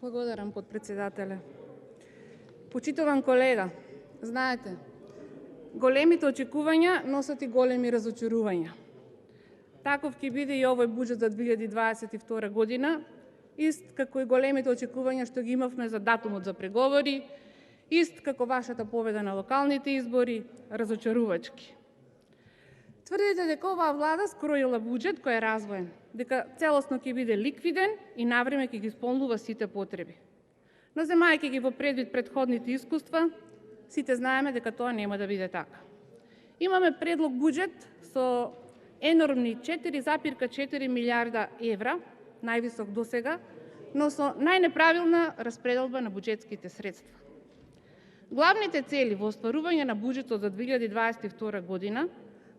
Благодарам, подпредседателя. Почитуван колега, знаете, големите очекувања носат и големи разочарувања. Таков ќе биде и овој буџет за 2022 година, ист како и големите очекувања што ги имавме за датумот за преговори, ист како вашата победа на локалните избори, разочарувачки. Тврдите дека оваа влада скроила буџет кој е развоен, дека целосно ќе биде ликвиден и навреме ќе ги исполнува сите потреби. Но земајќи ги во предвид претходните искуства, сите знаеме дека тоа нема да биде така. Имаме предлог буџет со енормни 4,4 милиарда евра, највисок досега, но со најнеправилна распределба на буџетските средства. Главните цели во остварување на буџетот за 2022 година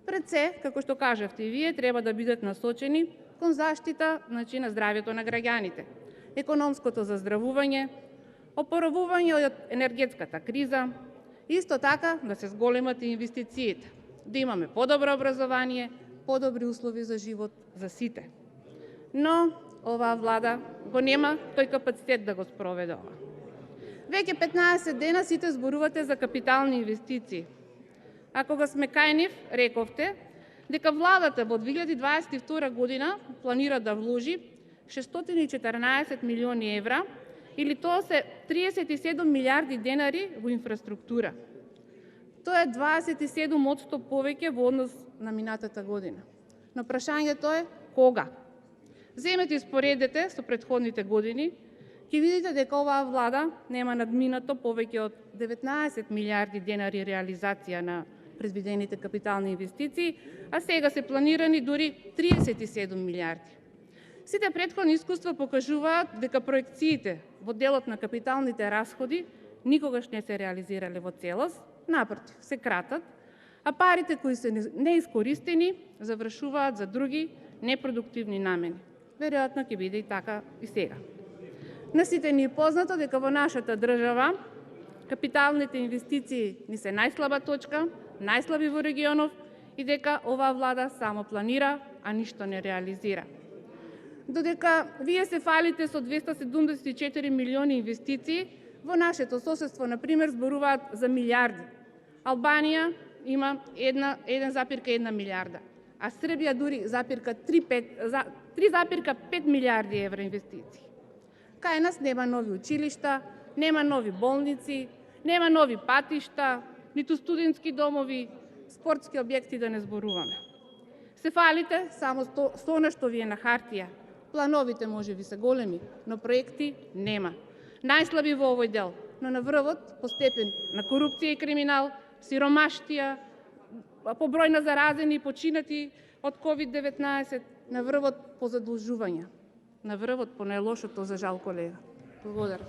пред се, како што кажавте и вие, треба да бидат насочени кон заштита на здравјето на граѓаните, економското заздравување, опоравување од енергетската криза, исто така да се зголемат и инвестициите, да имаме подобро образование, подобри услови за живот за сите. Но оваа влада го нема тој капацитет да го спроведе ова. Веќе 15 дена сите зборувате за капитални инвестиции. А кога сме кај нив, рековте дека владата во 2022 година планира да вложи 614 милиони евра, или тоа се 37 милиарди денари во инфраструктура. Тоа е 27% повеќе во однос на минатата година. Но прашањето е кога? Земете и споредете со претходните години, ќе видите дека оваа влада нема надминато повеќе од 19 милиарди денари реализација на предвидените капитални инвестиции, а сега се планирани дури 37 милиарди. Сите претходни искуства покажуваат дека проекциите во делот на капиталните расходи никогаш не се реализирале во целост, напротив, се кратат, а парите кои се неискористени завршуваат за други непродуктивни намени. Веројатно ќе биде и така и сега. На сите ни е познато дека во нашата држава капиталните инвестиции ни се најслаба точка, најслаби во регионов и дека оваа влада само планира, а ништо не реализира. Додека вие се фалите со 274 милиони инвестиции, во нашето соседство, например, зборуваат за милиарди. Албанија има 1,1 милиарда, а Србија дури 3,5 милиарди евра инвестиции. Кај нас нема нови училишта, нема нови болници, нема нови патишта, ниту студентски домови, спортски објекти да не зборуваме. Се фалите само со она што ви е на хартија. Плановите можеби се големи, но проекти нема. Најслаби во овој дел, но на врвот по степен на корупција и криминал, сиромаштија, по број на заразени и починати од COVID-19, на врвот по задолжувања, на врвот по најлошото за жал колега. Благодарам.